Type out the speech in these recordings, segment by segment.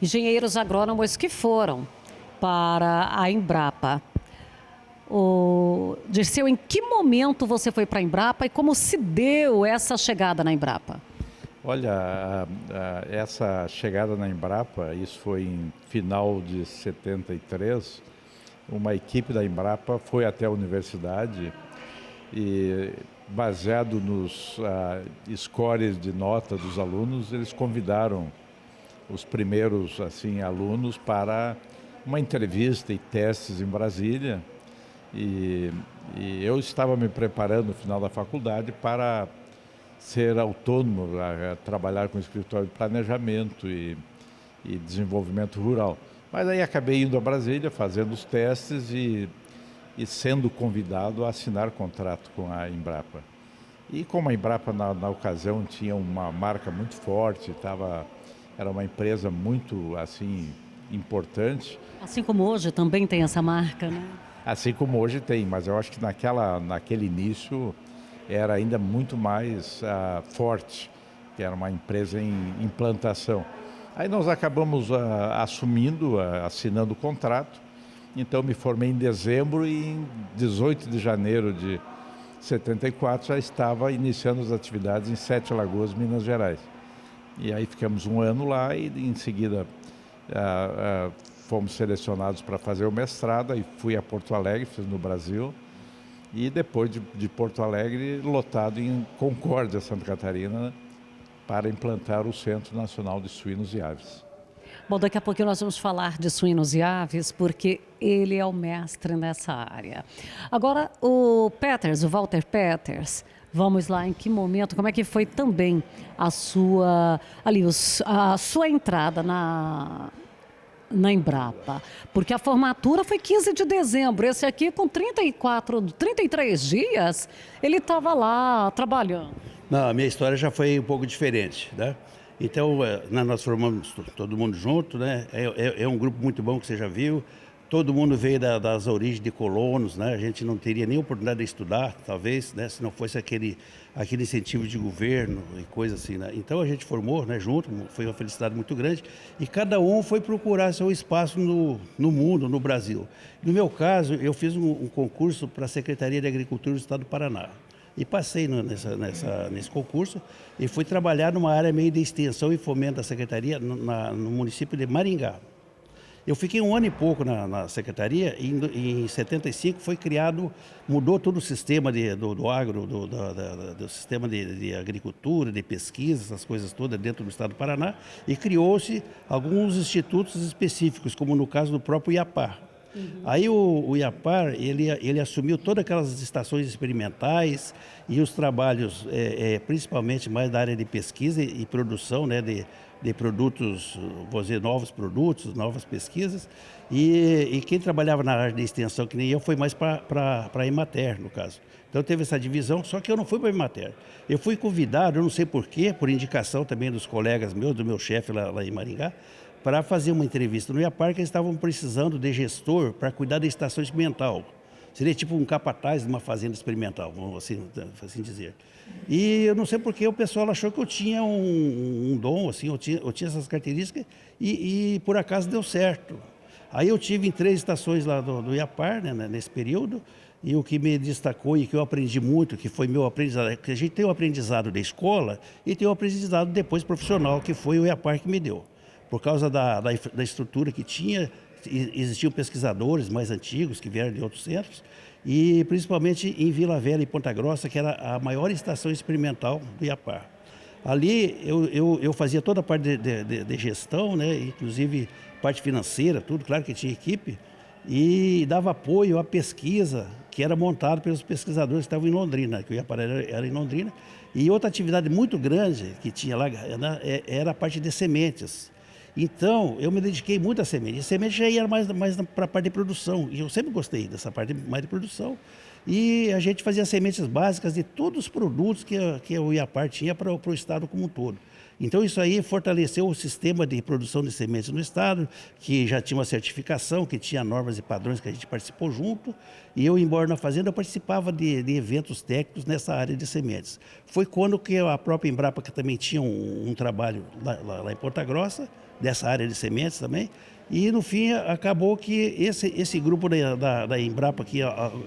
engenheiros agrônomos que foram para a Embrapa. Dirceu, em que momento você foi para a Embrapa e como se deu essa chegada na Embrapa? Olha, essa chegada na Embrapa, isso foi em final de 73, uma equipe da Embrapa foi até a universidade e, baseado nos scores de nota dos alunos, eles convidaram os primeiros alunos para uma entrevista e testes em Brasília. E eu estava me preparando no final da faculdade para ser autônomo, a trabalhar com escritório de planejamento e desenvolvimento rural. Mas aí acabei indo a Brasília, fazendo os testes e sendo convidado a assinar contrato com a Embrapa. E como a Embrapa na ocasião tinha uma marca muito forte, era uma empresa muito importante. Assim como hoje também tem essa marca, né? Assim como hoje tem, mas eu acho que naquele início era ainda muito mais forte, que era uma empresa em implantação. Aí nós acabamos assinando o contrato, então me formei em dezembro e em 18 de janeiro de 74 já estava iniciando as atividades em Sete Lagoas, Minas Gerais. E aí ficamos um ano lá e em seguida fomos selecionados para fazer o mestrado e fui a Porto Alegre, fiz no Brasil. E depois de Porto Alegre, lotado em Concórdia, Santa Catarina, para implantar o Centro Nacional de Suínos e Aves. Bom, daqui a pouquinho nós vamos falar de suínos e aves, porque ele é o mestre nessa área. Agora, o Walter Peters, vamos lá, em que momento, como é que foi também a sua entrada na Embrapa? Porque a formatura foi 15 de dezembro, esse aqui com 33 dias, ele estava lá trabalhando. Não, a minha história já foi um pouco diferente, né? Então, nós formamos todo mundo junto, né? É um grupo muito bom que você já viu. Todo mundo veio das origens de colonos, né? A gente não teria nem oportunidade de estudar, talvez, né? Se não fosse aquele incentivo de governo e coisa assim, né? Então a gente formou, né, junto, foi uma felicidade muito grande. E cada um foi procurar seu espaço no mundo, no Brasil. No meu caso, eu fiz um concurso para a Secretaria de Agricultura do Estado do Paraná. E passei nesse concurso e fui trabalhar numa área meio de extensão e fomento da Secretaria no município de Maringá. Eu fiquei um ano e pouco na Secretaria e em 75 foi criado, mudou todo o sistema do agro, do sistema de agricultura, de pesquisa, essas coisas todas dentro do Estado do Paraná e criou-se alguns institutos específicos, como no caso do próprio IAPAR. Aí o IAPAR, ele assumiu todas aquelas estações experimentais e os trabalhos, principalmente mais da área de pesquisa e produção, né, de produtos, vou dizer, novos produtos, novas pesquisas. E quem trabalhava na área de extensão, que nem eu, foi mais para a Emater, no caso. Então teve essa divisão, só que eu não fui para a Emater. Eu fui convidado, eu não sei porquê, por indicação também dos colegas meus, do meu chefe lá em Maringá, para fazer uma entrevista no IAPAR, que eles estavam precisando de gestor para cuidar da estação experimental. Seria tipo um capataz de uma fazenda experimental, vamos assim dizer. E eu não sei porque o pessoal achou que eu tinha um dom, assim, eu tinha essas características e por acaso deu certo. Aí eu tive em 3 estações lá do IAPAR, né, nesse período, e o que me destacou e que eu aprendi muito, que foi meu aprendizado, que a gente tem o aprendizado da escola e tem o aprendizado depois profissional, que foi o IAPAR que me deu. Por causa da estrutura que tinha, existiam pesquisadores mais antigos que vieram de outros centros, e principalmente em Vila Velha e Ponta Grossa, que era a maior estação experimental do IAPAR. Ali eu fazia toda a parte de gestão, né, inclusive parte financeira, tudo, claro que tinha equipe, e dava apoio à pesquisa que era montada pelos pesquisadores que estavam em Londrina, que o IAPAR era em Londrina. E outra atividade muito grande que tinha lá era a parte de sementes. Então, eu me dediquei muito à semente. E semente já ia mais para a parte de produção. E eu sempre gostei dessa parte mais de produção. E a gente fazia sementes básicas de todos os produtos que o IAPAR tinha para o estado como um todo. Então, isso aí fortaleceu o sistema de produção de sementes no estado, que já tinha uma certificação, que tinha normas e padrões que a gente participou junto. E eu, embora na fazenda, eu participava de eventos técnicos nessa área de sementes. Foi quando que a própria Embrapa, que também tinha um trabalho lá em Ponta Grossa, dessa área de sementes também. E, no fim, acabou que esse grupo da Embrapa aqui,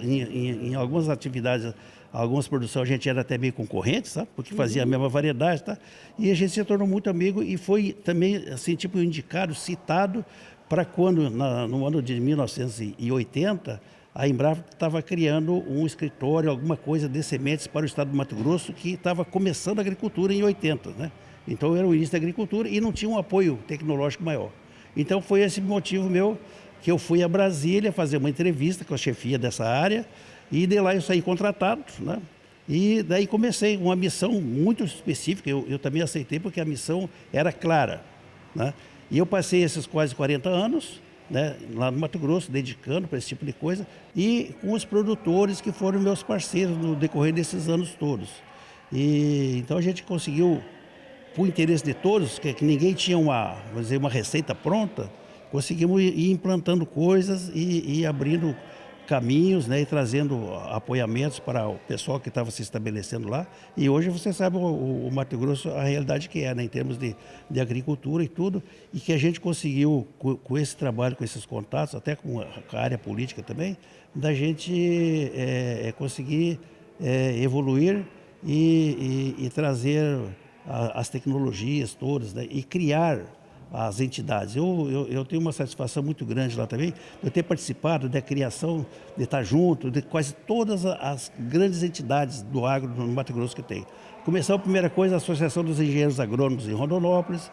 em algumas atividades, algumas produções, a gente era até meio concorrente, sabe? Porque fazia a mesma variedade, tá? E a gente se tornou muito amigo e foi também, assim, tipo, indicado, citado para quando, no ano de 1980, a Embrapa estava criando um escritório, alguma coisa de sementes para o estado do Mato Grosso, que estava começando a agricultura em 80, né? Então era o início da agricultura e não tinha um apoio tecnológico maior. Então foi esse motivo meu que eu fui a Brasília fazer uma entrevista com a chefia dessa área e de lá eu saí contratado, né? E daí comecei uma missão muito específica, eu também aceitei porque a missão era clara, né? E eu passei esses quase 40 anos, né, lá no Mato Grosso, dedicando para esse tipo de coisa, e com os produtores que foram meus parceiros no decorrer desses anos todos. E então a gente conseguiu, por interesse de todos, que ninguém tinha vamos dizer, uma receita pronta, conseguimos ir implantando coisas e abrindo caminhos, né, e trazendo apoiamentos para o pessoal que estava se estabelecendo lá. E hoje você sabe o Mato Grosso, a realidade que é, né, em termos de agricultura e tudo, e que a gente conseguiu, com esse trabalho, com esses contatos, até com a área política também, da gente conseguir evoluir e trazer as tecnologias todas, né, e criar as entidades. Eu tenho uma satisfação muito grande lá também, de eu ter participado da criação, de estar junto de quase todas as grandes entidades do agro no Mato Grosso que tem. Começou a primeira coisa, a Associação dos Engenheiros Agrônomos em Rondonópolis,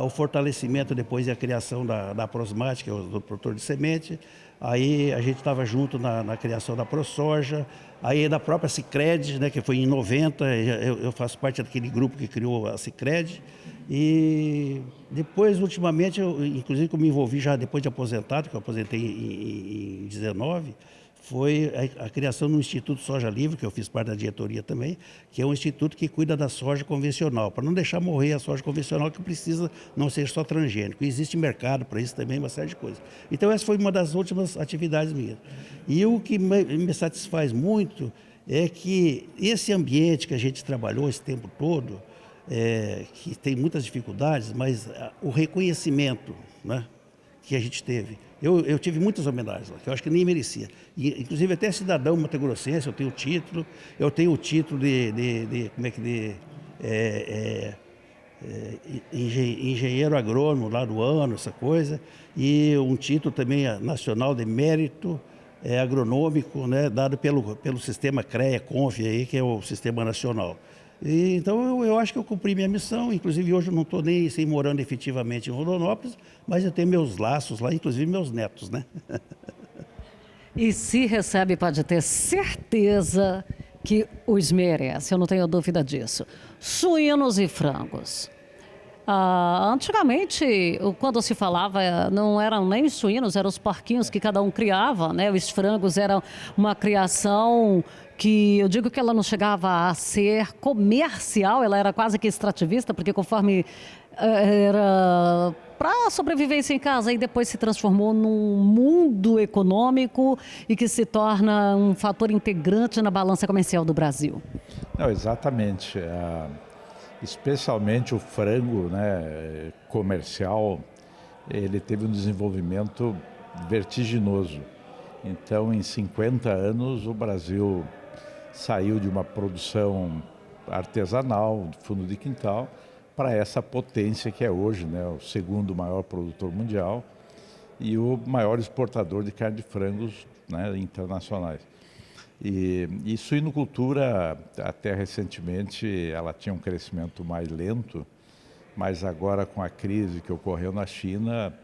o fortalecimento depois e a criação da Prosmate, que é o produtor de semente. Aí a gente estava junto na criação da ProSoja, aí da própria Sicredi, né, que foi em 90, eu faço parte daquele grupo que criou a Sicredi. E depois, ultimamente, inclusive que eu me envolvi já depois de aposentado, que eu aposentei em 19, foi a criação do Instituto Soja Livre, que eu fiz parte da diretoria também, que é um instituto que cuida da soja convencional, para não deixar morrer a soja convencional, que precisa não ser só transgênico. Existe mercado para isso também, uma série de coisas. Então essa foi uma das últimas atividades minhas. E o que me satisfaz muito é que esse ambiente que a gente trabalhou esse tempo todo, que tem muitas dificuldades, mas o reconhecimento, né, que a gente teve. Eu tive muitas homenagens lá, que eu acho que nem merecia. Inclusive até cidadão mato-grossense, eu tenho o título engenheiro agrônomo lá do ano, essa coisa, e um título também nacional de mérito agronômico, né, dado pelo sistema CREA-CONF, aí, que é o sistema nacional. Então eu acho que eu cumpri minha missão, inclusive hoje eu não estou nem morando efetivamente em Rondonópolis, mas eu tenho meus laços lá, inclusive meus netos, né? E se recebe, pode ter certeza que os merece, eu não tenho dúvida disso. Suínos e frangos. Antigamente, quando se falava, não eram nem os suínos, eram os porquinhos que cada um criava, né? Os frangos eram uma criação que eu digo que ela não chegava a ser comercial, ela era quase que extrativista, porque conforme era para sobrevivência em casa, e depois se transformou num mundo econômico e que se torna um fator integrante na balança comercial do Brasil. Não, exatamente. Especialmente o frango, né, comercial, ele teve um desenvolvimento vertiginoso. Então, em 50 anos, o Brasil saiu de uma produção artesanal, de fundo de quintal, para essa potência que é hoje, né, o segundo maior produtor mundial e o maior exportador de carne de frangos, né, internacionais. E suinocultura, até recentemente, ela tinha um crescimento mais lento, mas agora com a crise que ocorreu na China,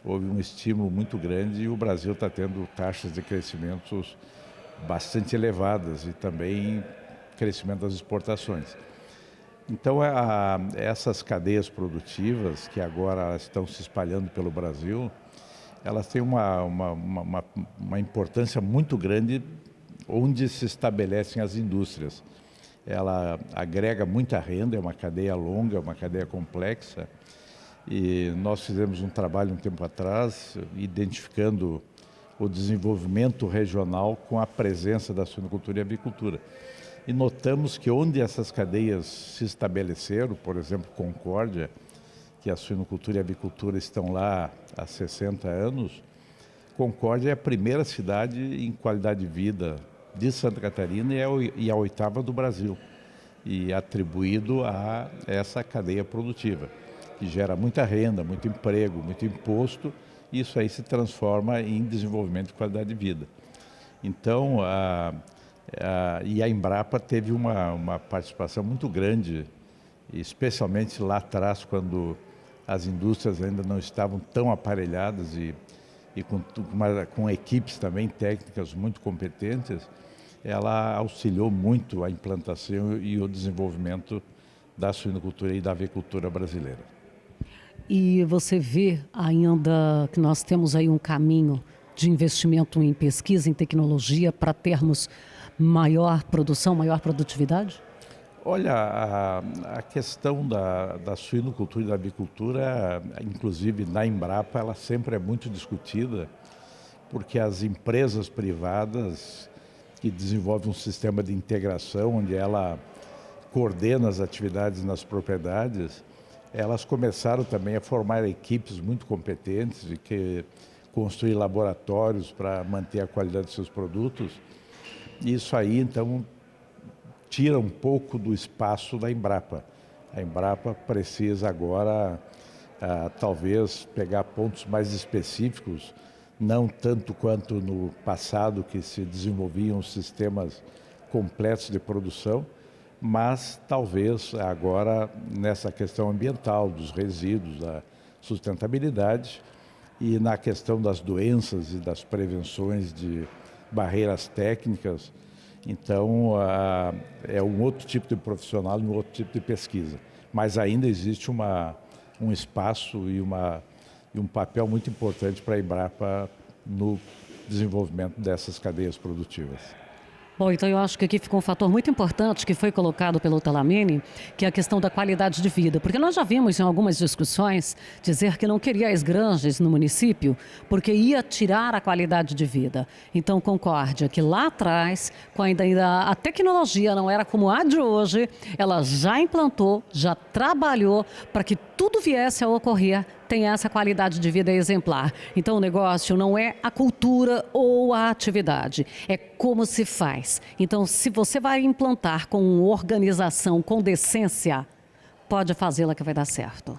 houve um estímulo muito grande e o Brasil está tendo taxas de crescimento bastante elevadas e também crescimento das exportações. Então, essas cadeias produtivas que agora estão se espalhando pelo Brasil, elas têm uma importância muito grande onde se estabelecem as indústrias. Ela agrega muita renda, é uma cadeia longa, uma cadeia complexa, e nós fizemos um trabalho um tempo atrás, identificando o desenvolvimento regional com a presença da suinocultura e avicultura. E notamos que onde essas cadeias se estabeleceram, por exemplo, Concórdia, que a suinocultura e a avicultura estão lá há 60 anos, Concórdia é a primeira cidade em qualidade de vida de Santa Catarina e a oitava do Brasil, e atribuído a essa cadeia produtiva, que gera muita renda, muito emprego, muito imposto, e isso aí se transforma em desenvolvimento de qualidade de vida. Então, e a Embrapa teve uma participação muito grande, especialmente lá atrás, quando as indústrias ainda não estavam tão aparelhadas e com equipes também técnicas muito competentes, ela auxiliou muito a implantação e o desenvolvimento da suinocultura e da avicultura brasileira. E você vê ainda que nós temos aí um caminho de investimento em pesquisa, em tecnologia, para termos maior produção, maior produtividade? Olha, a questão da suinocultura e da avicultura, inclusive na Embrapa, ela sempre é muito discutida, porque as empresas privadas que desenvolvem um sistema de integração, onde ela coordena as atividades nas propriedades, elas começaram também a formar equipes muito competentes e que construir laboratórios para manter a qualidade de seus produtos. Isso aí, então, tira um pouco do espaço da Embrapa. A Embrapa precisa agora, talvez, pegar pontos mais específicos, não tanto quanto no passado, que se desenvolviam sistemas completos de produção, mas talvez agora nessa questão ambiental, dos resíduos, da sustentabilidade e na questão das doenças e das prevenções de barreiras técnicas. Então, é um outro tipo de profissional e um outro tipo de pesquisa. Mas ainda existe um espaço e um papel muito importante para a Embrapa no desenvolvimento dessas cadeias produtivas. Bom, então eu acho que aqui ficou um fator muito importante que foi colocado pelo Talamini, que é a questão da qualidade de vida. Porque nós já vimos em algumas discussões dizer que não queria as granjas no município porque ia tirar a qualidade de vida. Então, Concórdia, que lá atrás, quando ainda a tecnologia não era como a de hoje, ela já implantou, já trabalhou para que tudo viesse a ocorrer, tem essa qualidade de vida exemplar. Então o negócio não é a cultura ou a atividade, é como se faz. Então se você vai implantar com organização, com decência, pode fazê-la que vai dar certo.